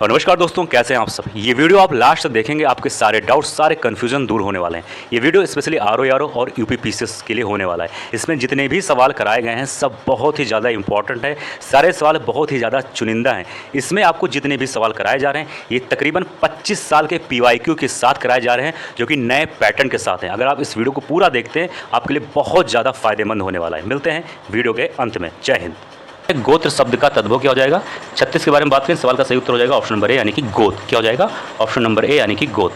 और नमस्कार दोस्तों, कैसे हैं आप सब। ये वीडियो आप लास्ट तक देखेंगे, आपके सारे डाउट्स, सारे कन्फ्यूजन दूर होने वाले हैं। ये वीडियो स्पेशली आर और यूपीपीसीएस के लिए होने वाला है। इसमें जितने भी सवाल कराए गए हैं सब बहुत ही ज़्यादा इंपॉर्टेंट है। सारे सवाल बहुत ही ज़्यादा चुनिंदा हैं। इसमें आपको जितने भी सवाल कराए जा रहे हैं ये तकरीबन 25 साल के PYQ के साथ कराए जा रहे हैं, जो कि नए पैटर्न के साथ हैं। अगर आप इस वीडियो को पूरा देखते हैं आपके लिए बहुत ज़्यादा फायदेमंद होने वाला है। मिलते हैं वीडियो के अंत में। जय हिंद। गोत्र शब्द का तद्भव क्या हो जाएगा। 36 के बारे में बात करें, सवाल का सही उत्तर हो जाएगा ऑप्शन नंबर ए यानी कि गोत। क्या हो जाएगा? ऑप्शन नंबर ए यानी कि गोत।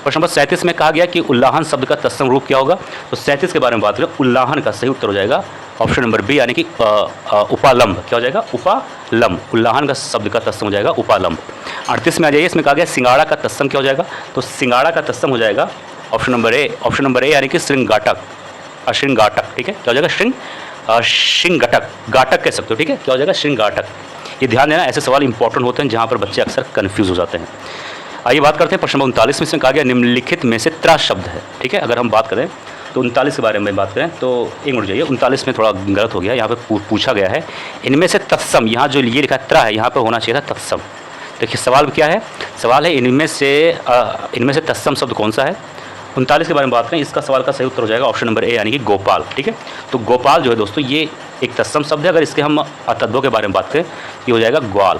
प्रश्न नंबर 37 में कहा गया कि उल्लाहन शब्द का तत्सम रूप क्या होगा। तो 37 के बारे में बात करें, उल्लाहन का सही उत्तर हो जाएगा ऑप्शन नंबर बी यानी कि उपालंब। क्या हो जाएगा? उपालंब। उल्लाहन का शब्द का तत्सम हो जाएगा उपालंब। 38 में आ जाइए, इसमें कहा गया सिंगाड़ा का तत्सम क्या हो जाएगा। तो सिंगाड़ा का तत्सम हो जाएगा ऑप्शन नंबर ए यानी कि श्रृंगाटक। श्रृंगाटक, ठीक है। क्या हो जाएगा? श्रृंगाटक, गाटक कह सकते हो, ठीक है। क्या हो जाएगा? श्रृंगाटक। ये ध्यान देना, ऐसे सवाल इंपॉर्टेंट होते हैं जहाँ पर बच्चे अक्सर कंफ्यूज हो जाते हैं। आइए बात करते हैं प्रश्न नंबर 39 में। इसमें कहा गया निम्नलिखित में से त्रा शब्द है, ठीक है। अगर हम बात करें तो 39 के बारे में बात करें तो एक मिनट जाइए, 39 में थोड़ा गलत हो गया। यहाँ पे पूछा गया है इनमें से तत्सम, यहाँ जो ये लिखा है त्रा है, यहाँ पर होना चाहिए था तत्सम। देखिए सवाल क्या है, सवाल है इनमें से तत्सम शब्द कौन सा है। 39 के बारे में बात करें, इसका सवाल का सही उत्तर हो जाएगा ऑप्शन नंबर ए यानी कि गोपाल, ठीक है। तो गोपाल जो है दोस्तों ये एक तत्सम शब्द है। अगर इसके हम तद्भव के बारे में बात करें ये हो जाएगा ग्वाल।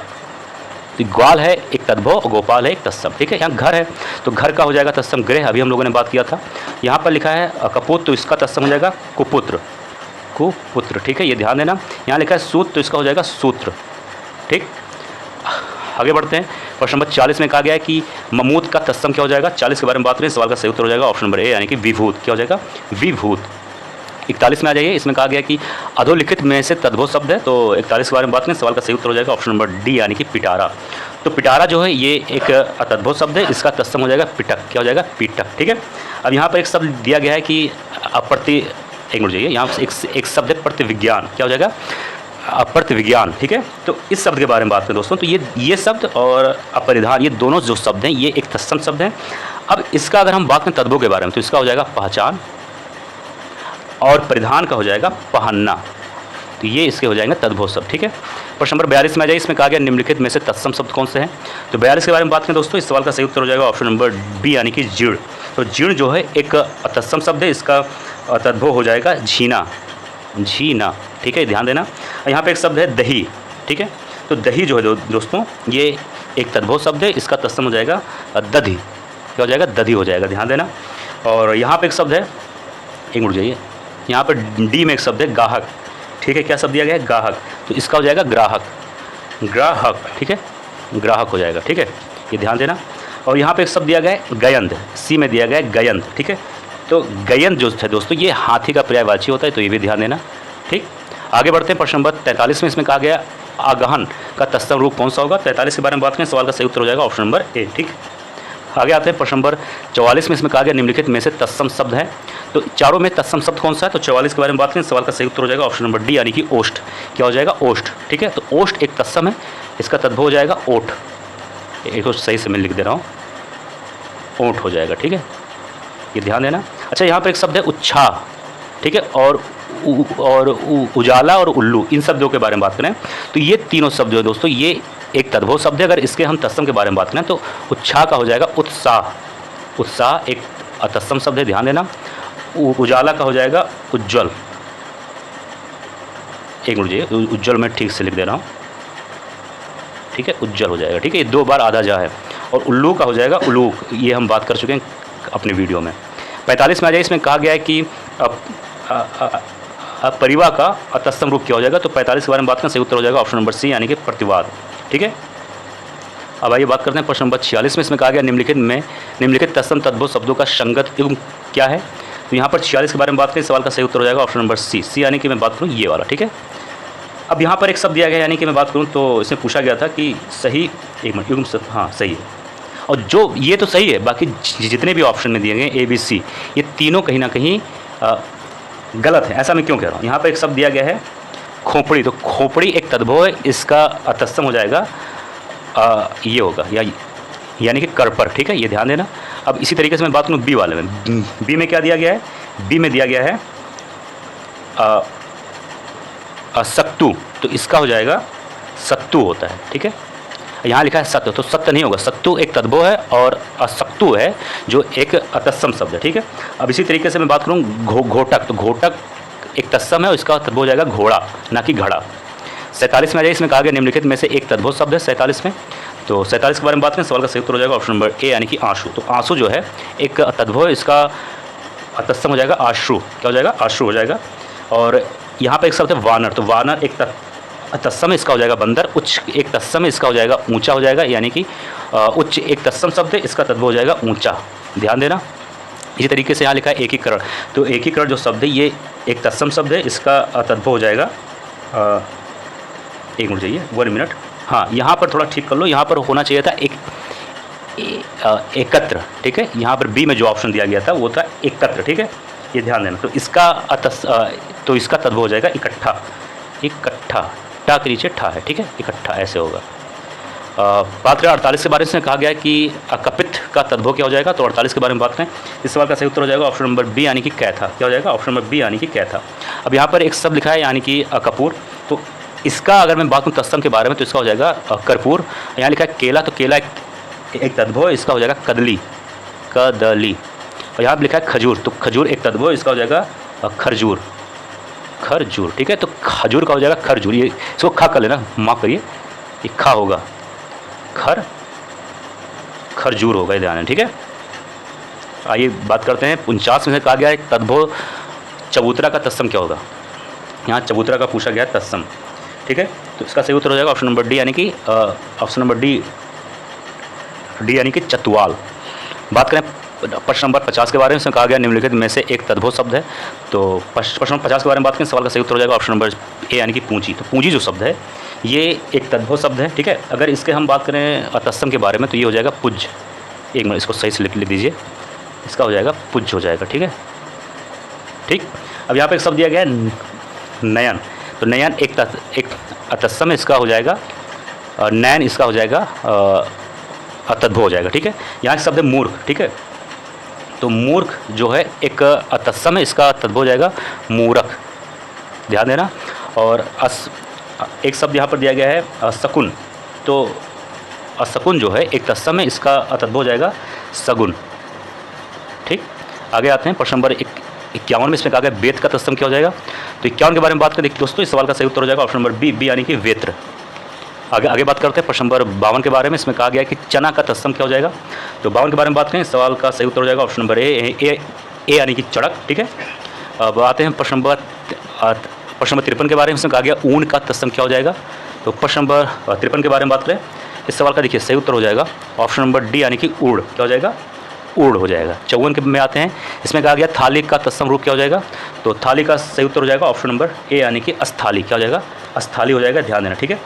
तो ग्वाल है एक तद्भव और गोपाल है एक तत्सम, ठीक है। यहाँ घर है तो घर का हो जाएगा तत्सम गृह, अभी हम लोगों ने बात किया था। यहाँ पर लिखा है कपूत, तो इसका तत्सम हो जाएगा कुपुत्र, कुपुत्र, ठीक है। ये ध्यान देना। यहाँ लिखा है सूत्र, तो इसका हो जाएगा सूत्र, ठीक। आगे बढ़ते हैं। प्रश्न नंबर 40 में कहा गया है कि ममूत का तत्सम क्या हो जाएगा। 40 के बारे में बात करें, सवाल का सही उत्तर हो जाएगा ऑप्शन नंबर ए यानी कि विभूत। क्या हो जाएगा? विभूत। 41 में आ जाइए, इसमें कहा गया कि अधोलिखित में से तद्भव शब्द है। तो 41 के बारे में बात करें, सवाल का सही उत्तर हो जाएगा ऑप्शन नंबर डी यानी कि पिटारा। तो पिटारा जो है ये एक तद्भव शब्द है, इसका तत्सम हो जाएगा पिटक। क्या हो जाएगा? पिटक, ठीक है। अब यहाँ पर एक शब्द दिया गया है कि एक मिनट जाइए, यहाँ एक शब्द है प्रतिविज्ञान। क्या हो जाएगा? प्रतिविज्ञान, ठीक है। तो इस शब्द के बारे में बात करें दोस्तों, तो ये शब्द और अपरिधान, ये दोनों जो शब्द हैं ये एक तत्सम शब्द हैं। अब इसका अगर हम बात करें तद्भव के बारे में तो इसका हो जाएगा पहचान और परिधान का हो जाएगा पहनना। तो ये इसके हो जाएंगे तद्भव शब्द, ठीक है। प्रश्न नंबर 42 में आ जाए, इसमें कहा गया निम्नलिखित में से तत्सम शब्द कौन से हैं। तो 42 के बारे में बात करें दोस्तों, इस सवाल का सही उत्तर हो जाएगा ऑप्शन नंबर बी यानी कि जीर्ण। तो जीर्ण जो है एक तत्सम शब्द है, इसका तद्भव हो जाएगा झीना, झीना, ठीक है। ध्यान देना। यहाँ पे एक शब्द है दही, ठीक है। तो दही जो है दोस्तों ये एक तद्भव शब्द है, इसका तत्सम हो जाएगा दधी। क्या हो जाएगा? दधी हो जाएगा, ध्यान देना। और यहाँ पे एक शब्द है, एक मिनट जाइए, यहाँ पर डी में एक शब्द है गाहक, ठीक है। क्या शब्द दिया गया है? गाहक। तो इसका हो जाएगा ग्राहक, ग्राहक, ठीक है। ग्राहक हो जाएगा, ठीक है। ये ध्यान देना। और यहाँ पे एक शब्द दिया गया है गयंध, सी में दिया गया है गयंध, ठीक है। तो गयंध जो है दोस्तों ये हाथी का पर्यायवाची होता है, तो ये भी ध्यान देना, ठीक। आगे बढ़ते हैं। प्रश्न नंबर 43 में इसमें कहा गया आगहन का तत्सम रूप कौन सा होगा। 43 के बारे में बात करें, सवाल का सही उत्तर हो जाएगा ऑप्शन नंबर ए, ठीक। आगे आते हैं प्रश्न नंबर 44 में, इसमें कहा गया निम्नलिखित में से तत्सम शब्द है। तो चारों में तत्सम शब्द कौन सा है। तो 44 के बारे में बात करें, सवाल का सही उत्तर हो जाएगा ऑप्शन नंबर डी यानी कि ओष्ठ। क्या हो जाएगा? ओष्ठ, ठीक है। तो ओष्ठ एक तत्सम है, इसका तद्भव हो जाएगा ओठ। एक तो सही से मैं लिख दे रहा हूँ, ओठ हो जाएगा, ठीक है। ये ध्यान देना। अच्छा, यहाँ पर एक शब्द है उत्साह, ठीक है। और उजाला और उल्लू, इन शब्दों के बारे में बात करें तो ये तीनों शब्द जो है दोस्तों ये एक तद्भव शब्द है। अगर इसके हम तत्सम के बारे में बात करें तो उत्साह का हो जाएगा उत्साह, उत्साह एक तत्सम शब्द है, ध्यान देना। उजाला का हो जाएगा उज्ज्वल, एक मिनट जी, उज्ज्वल मैं ठीक से लिख दे रहा हूँ, ठीक है। उज्ज्वल हो जाएगा, ठीक है। ये 2 बार आधा जा है। और उल्लू का हो जाएगा उलूक, ये हम बात कर चुके हैं अपने वीडियो में। 45 में आ जाए, इसमें कहा गया है कि परिवा का तत्सम रूप क्या हो जाएगा। तो 45 के बारे में बात करें, सही उत्तर हो जाएगा ऑप्शन नंबर सी यानी कि प्रतिवाद, ठीक है। अब आइए बात करते हैं प्रश्न नंबर 46 में, इसमें कहा गया निम्नलिखित तत्सम तद्भव शब्दों का संगत युग्म क्या है। तो यहाँ पर 46 के बारे में बात करें, सवाल का सही उत्तर हो जाएगा ऑप्शन नंबर सी यानी कि मैं बात करूँ ये वाला, ठीक है। अब यहाँ पर एक शब्द दिया गया यानी कि मैं बात करूँ तो इसमें पूछा गया था कि सही, एक मिनट, युग्म शब्द, हाँ सही है। और जो ये तो सही है, बाकी जितने भी ऑप्शन में दिए गए ए बी सी ये तीनों कहीं ना कहीं गलत है। ऐसा मैं क्यों कह रहा हूँ। यहाँ पर एक शब्द दिया गया है खोपड़ी, तो खोपड़ी एक तद्भव है, इसका तत्सम हो जाएगा ये होगा यानी कि करपर, ठीक है। ये ध्यान देना। अब इसी तरीके से मैं बात करूँ बी वाले में, बी में क्या दिया गया है। बी में दिया गया है सत्तू, तो इसका हो जाएगा सत्तू होता है, ठीक है। यहाँ लिखा है सत्य, तो सत्य नहीं होगा, सत्तु एक तद्भव है और असक्तु है जो एक अतत्सम शब्द है, ठीक है। अब इसी तरीके से मैं बात करूँ घोटक, तो घोटक एक तत्सम है और इसका तद्भव हो जाएगा घोड़ा, ना कि घड़ा। 47 में आ जाए, इसमें कहा गया निम्नलिखित में से एक तद्भव शब्द है 47 में। तो 47 के बारे में बात करें, सवाल का सही उत्तर हो जाएगा ऑप्शन नंबर ए यानी कि आंसू। तो आंसू जो है एक तद्भव है, इसका तत्सम हो जाएगा आश्रु, क्या हो जाएगा, आश्रु हो जाएगा। और यहाँ पर एक शब्द है वानर, तो वानर एक तत्सम इसका हो जाएगा बंदर, उच्च एक तत्सम इसका हो जाएगा ऊंचा हो जाएगा, यानी कि उच्च एक तत्सम शब्द है, इसका तद्भव हो जाएगा ऊंचा, ध्यान देना। इसी तरीके से यहाँ लिखा है एकीकरण, तो एकीकरण जो शब्द है ये एक तत्सम शब्द है, इसका तद्भव हो जाएगा एक मिनट चाहिए, 1 मिनट, हाँ यहाँ पर थोड़ा ठीक कर लो, यहाँ पर होना चाहिए था एकत्र, ठीक है। यहाँ पर बी में जो ऑप्शन दिया गया था वो था एकत्र, ठीक है, ये ध्यान देना। तो इसका तो इसका तद्भव हो जाएगा इकट्ठा, इकट्ठा, टा के नीचे ठा है, ठीक है, इकट्ठा ऐसे होगा। बात करें 48 के बारे में कहा गया है कि अकपित का तद्भव क्या हो जाएगा, तो 48 के बारे में बात करें, इस सवाल का सही उत्तर हो जाएगा ऑप्शन नंबर बी यानी कि कैथा, क्या हो जाएगा, ऑप्शन नंबर बी यानी कि कैथा। अब यहाँ पर एक शब्द लिखा है यानी कि कपूर, तो इसका अगर मैं बात करूँ तत्सम के बारे में तो इसका हो जाएगा कर्पूर। यहाँ लिखा है केला, तो केला एक तद्भव, इसका हो जाएगा कदली, कदली। और यहाँ पर लिखा है खजूर, तो खजूर एक तद्भव, इसका हो जाएगा खरजूर, खरजूर, ठीक है। तो खजूर का हो जाएगा खरजूर, ये इसको खा कर लेना, माफ़ करिए, ये खा होगा, खरजूर होगा, ये ध्यान है, ठीक है। आइए बात करते हैं 49 में से कहा गया है तद्भव चबूतरा का तत्सम क्या होगा, यहाँ चबूतरा का पूछा गया है तत्सम, ठीक है। तो इसका सही उत्तर हो जाएगा ऑप्शन नंबर डी यानी कि ऑप्शन नंबर डी यानी कि चतुवाल। बात करें प्रश्न नंबर 50 के बारे में, इसमें कहा गया निम्नलिखित में से एक तद्भव शब्द है। तो प्रश्न नंबर 50 के बारे में बात करें, सवाल का सही उत्तर हो जाएगा ऑप्शन नंबर ए यानी कि पूंजी। तो पूंजी जो शब्द है ये एक तद्भव शब्द है, ठीक है। अगर इसके हम बात करें तत्सम के बारे में तो ये हो जाएगा पुज, एक मिनट इसको सही से लिख दीजिए, इसका हो जाएगा पुज हो जाएगा, ठीक है, ठीक। अब यहाँ पर एक शब्द दिया गया है नयन, तो नयन एक तत्सम इसका हो जाएगा नयन, इसका हो जाएगा तद्भव हो जाएगा, ठीक है। यहाँ एक शब्द है मूर्ख, ठीक है, तो मूर्ख जो है एक तत्सम है, इसका तद्भव हो जाएगा मूरख, ध्यान देना। और एक शब्द यहाँ पर दिया गया है शकुन, तो अशकुन जो है एक तत्सम है, इसका तद्भव हो जाएगा सगुन, ठीक। आगे आते हैं प्रश्न नंबर 51 में, इसमें कहा गया वेद का तत्सम क्या हो जाएगा। तो 51 के बारे में बात करें दोस्तों, इस सवाल का सही उत्तर हो जाएगा ऑप्शन नंबर बी यानी कि वेत्र। आगे बात करते हैं प्रश्न नंबर 52 के बारे में, इसमें कहा गया है कि चना का तत्सम क्या हो जाएगा। तो 52 के बारे में बात करें, इस सवाल का सही उत्तर हो जाएगा ऑप्शन नंबर ए यानी कि चड़क, ठीक है। अब आते हैं प्रश्न नंबर 53 के बारे में, इसमें कहा गया ऊन का तत्सम क्या हो जाएगा। तो प्रश्न नंबर 53 के बारे में बात करें, इस सवाल का देखिए सही उत्तर हो जाएगा ऑप्शन नंबर डी यानी कि ऊड़, क्या हो जाएगा, ऊड़ हो जाएगा। 54 के में आते हैं, इसमें कहा गया थाली का तत्सम रूप क्या हो जाएगा। तो थाली का सही उत्तर हो जाएगा ऑप्शन नंबर ए यानी कि अस्थाली, क्या हो जाएगा, अस्थाली हो जाएगा, ध्यान देना, ठीक है।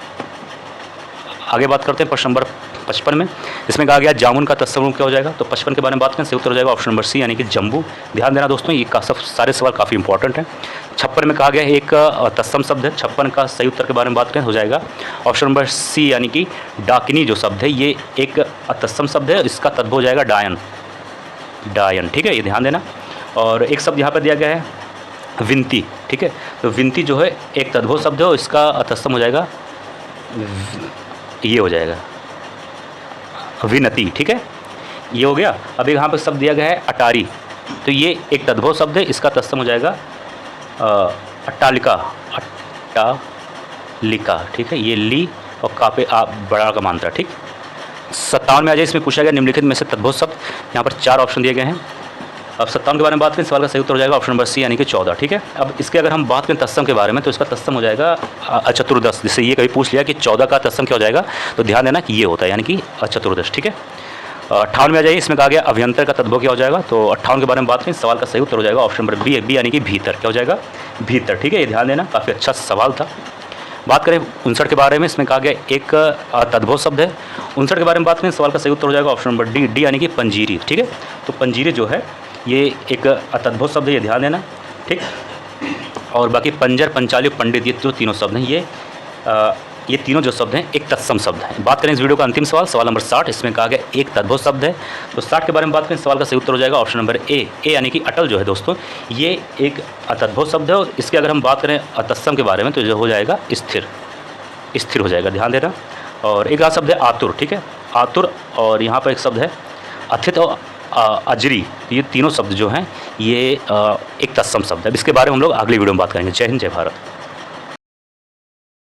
आगे बात करते हैं प्रश्न नंबर 55 में, इसमें कहा गया जामुन का तत्सम रूप क्या हो जाएगा। तो 55 के बारे में बात करें, सही उत्तर हो जाएगा ऑप्शन नंबर सी यानी कि जम्बू, ध्यान देना दोस्तों, ये सारे सवाल काफ़ी इंपॉर्टेंट हैं। 56 में कहा गया एक तत्सम शब्द है, 56 का सही उत्तर के बारे में बात करें हो जाएगा ऑप्शन नंबर सी यानी कि डाकिनी जो शब्द है ये एक तत्सम शब्द है, इसका तद्भव हो जाएगा डायन, डायन, ठीक है, ये ध्यान देना। और एक शब्द यहाँ पर दिया गया है विनती, ठीक है, तो विनती जो है एक तद्भव शब्द है और इसका तत्सम हो जाएगा ये हो जाएगा विनती, ठीक है, ये हो गया। अब यहाँ पर शब्द दिया गया है अटारी, तो ये एक तद्भव शब्द है, इसका तत्सम हो जाएगा अट्टालिका, अट्टालिका, ठीक है, ये ली और का पे आप बड़ा का मात्रा, ठीक। 57 में आ जाए, इसमें पूछा गया निम्नलिखित में से तद्भव शब्द, यहाँ पर 4 ऑप्शन दिए गए हैं। अब 57 के बारे में बात करें, सवाल का सही उत्तर हो जाएगा ऑप्शन नंबर सी यानी कि 14, ठीक है। अब इसके अगर हम बात करें तत्सम के बारे में तो इसका तत्सम हो जाएगा चतुर्दश, जिससे ये कभी पूछ लिया कि 14 का तत्सम क्या हो जाएगा, तो ध्यान देना कि ये होता है यानी कि चतुर्दश, ठीक है। 58 में आ जाइए, इसमें कहा गया अभ्यंतर का तद्भव क्या हो जाएगा। तो 58 के बारे में बात करें, सवाल का सही उत्तर हो जाएगा ऑप्शन नंबर बी यानी कि भीतर, क्या हो जाएगा, भीतर, ठीक है, ये ध्यान देना, काफ़ी अच्छा सवाल था। बात करें 59 के बारे में, इसमें कहा गया एक तद्भव शब्द है। 59 के बारे में बात करें, सवाल का सही उत्तर हो जाएगा ऑप्शन नंबर डी यानी कि पंजीरी, ठीक है। तो पंजीरी जो है ये एक तद्भव शब्द है, ये ध्यान देना, ठीक। और बाकी पंजर, पंचाली, पंडित, ये जो तीनों शब्द हैं ये तीनों जो शब्द हैं एक तत्सम शब्द हैं। बात करें इस वीडियो का अंतिम सवाल नंबर 60, इसमें कहा गया एक तद्भव शब्द है। तो 60 के बारे में बात करें, सवाल का सही उत्तर हो जाएगा ऑप्शन नंबर ए यानी कि अटल जो है दोस्तों, ये एक तद्भव शब्द है और इसके अगर हम बात करें तत्सम के बारे में तो जो हो जाएगा स्थिर, स्थिर हो जाएगा, ध्यान देना। और एक शब्द है आतुर, ठीक है, आतुर, और यहाँ पर एक शब्द है अथित और अजरी। ये तीनों शब्द जो हैं ये एक तत्सम शब्द है। इसके बारे में हम लोग अगली वीडियो में बात करेंगे। जय हिंद, जय भारत।